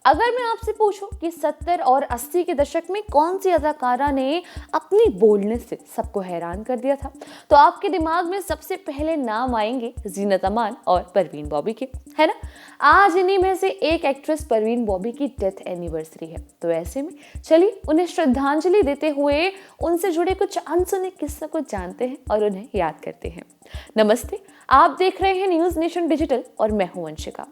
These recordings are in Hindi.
अगर मैं आपसे पूछूं कि 70 और 80 के दशक में कौन सी अदाकारा ने अपनी बोल्डनेस से सबको हैरान कर दिया था, तो आपके दिमाग में सबसे पहले नाम आएंगे जीनत अमान और परवीन बॉबी के, है ना। आज इन्हीं में से एक एक्ट्रेस परवीन बॉबी की डेथ एनिवर्सरी है, तो ऐसे में चलिए उन्हें श्रद्धांजलि देते हुए उनसे जुड़े कुछ अनसुने किस्सों को जानते हैं और उन्हें याद करते हैं। नमस्ते, आप देख रहे हैं न्यूज नेशन डिजिटल और मैं हूं वंशिका।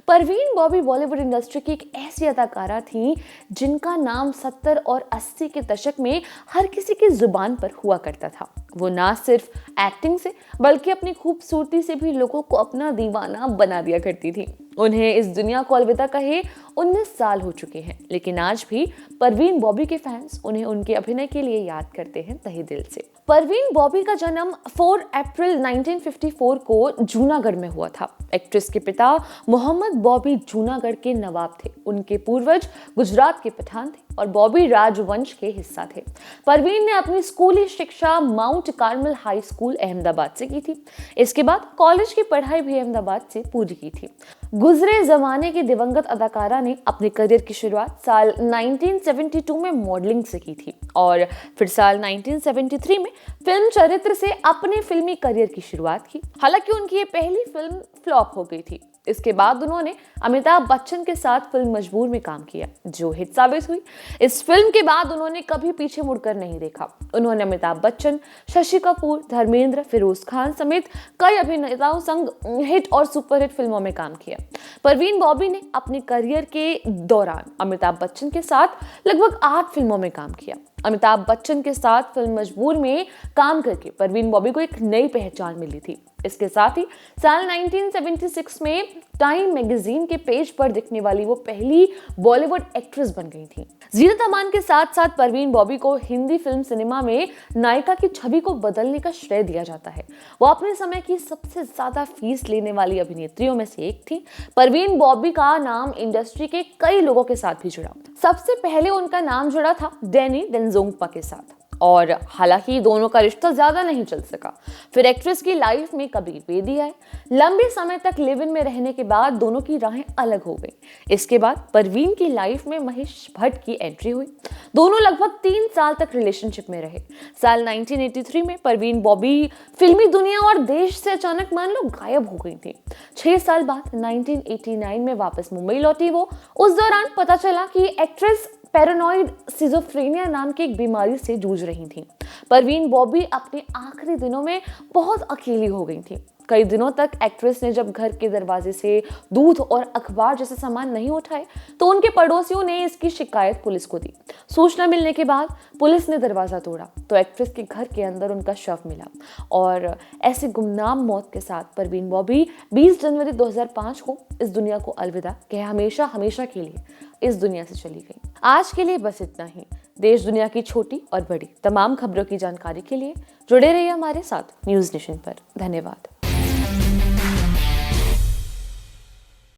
परवीन बॉबी बॉलीवुड इंडस्ट्री की एक ऐसी अदाकारा थी जिनका नाम 70 और 80 के दशक में हर किसी की जुबान पर हुआ करता था। वो ना सिर्फ एक्टिंग से बल्कि अपनी खूबसूरती से भी लोगों को अपना दीवाना बना दिया करती थी। उन्हें इस दुनिया को अलविदा कहे 19 साल हो चुके हैं, लेकिन आज भी परवीन बॉबी के फैंस उन्हें उनके अभिनय के लिए याद करते हैं तहे दिल से। परवीन बॉबी का जन्म 4 अप्रैल 1954 को जूनागढ़ में हुआ था। एक्ट्रेस के पिता मोहम्मद बॉबी जूनागढ़ के नवाब थे। उनके पूर्वज गुजरात के पठान थे और बॉबी राजवंश के हिस्सा थे। परवीन ने अपनी स्कूली शिक्षा mount Carmel high school Ahmedabad से की थी। इसके बाद कॉलेज की पढ़ाई भी अहमदाबाद से पूरी की थी। गुजरे जमाने की दिवंगत अदाकारा ने अपने करियर की शुरुआत साल 1972 में मॉडलिंग से की थी और फिर साल 1973 में फिल्म चरित्र से अपने फिल्मी करियर की शुरुआत की। हालांकि उनकी ये पहली फिल्म फ्लॉप हो गई थी। इसके बाद उन्होंने अमिताभ बच्चन के साथ फिल्म मजबूर में काम किया, जो हिट साबित हुई। इस फिल्म के बाद उन्होंने कभी पीछे मुड़कर नहीं देखा। उन्होंने अमिताभ बच्चन, शशि कपूर, धर्मेंद्र, फिरोज खान समेत कई अभिनेताओं संग हिट और सुपरहिट फिल्मों में काम किया। परवीन बॉबी ने अपने करियर के दौरान अमिताभ बच्चन के साथ लगभग 8 फिल्मों में काम किया। अमिताभ बच्चन के साथ फिल्म मजबूर में काम करके परवीन बॉबी को एक नई पहचान मिली थी। इसके साथ ही साल 1976 में टाइम मैगजीन के पेज पर दिखने वाली वो पहली बॉलीवुड एक्ट्रेस बन गई थी। जीनत अमान के साथ साथ परवीन बॉबी को हिंदी फिल्म सिनेमा में नायिका की छवि को बदलने का श्रेय दिया जाता है। वो अपने समय की सबसे ज्यादा फीस लेने वाली अभिनेत्रियों में से एक थी। परवीन बॉबी का नाम इंडस्ट्री के कई लोगों के साथ भी जुड़ा। सबसे पहले उनका नाम जुड़ा था डैनी डेंजोंगपा के साथ, और हालांकि दोनों का रिश्ता ज्यादा नहीं चल सका। फिर एक्ट्रेस की लाइफ में कभी बेदी आए। लंबे समय तक लिव इन में रहने के बाद दोनों की राहें अलग हो गई। इसके बाद परवीन की लाइफ में महेश भट्ट की एंट्री हुई। दोनों लगभग 3 साल तक रिलेशनशिप में रहे। साल 1983 में परवीन बॉबी फिल्मी दुनिया और देश से अचानक मान लो गायब हो गई थी। 6 साल बाद 1989 में वापस मुंबई लौटी वो। उस दौरान पता चला कि एक्ट्रेस पैरानॉइड सिजोफ्रेनिया नाम की एक बीमारी से जूझ रही थी। परवीन बॉबी अपने आखिरी दिनों में बहुत अकेली हो गई थी। कई दिनों तक एक्ट्रेस ने जब घर के दरवाजे से दूध और अखबार जैसे सामान नहीं उठाए तो उनके पड़ोसियों ने इसकी शिकायत पुलिस को दी। सूचना मिलने के बाद पुलिस ने दरवाजा तोड़ा तो एक्ट्रेस के घर के अंदर उनका शव मिला और ऐसे गुमनाम मौत के साथ परवीन बॉबी 20 जनवरी 2005 को इस दुनिया को अलविदा कह हमेशा हमेशा के लिए इस दुनिया से चली गई। आज के लिए बस इतना ही। देश दुनिया की छोटी और बड़ी तमाम खबरों की जानकारी के लिए जुड़े रहिए हमारे साथ न्यूज नेशन पर। धन्यवाद।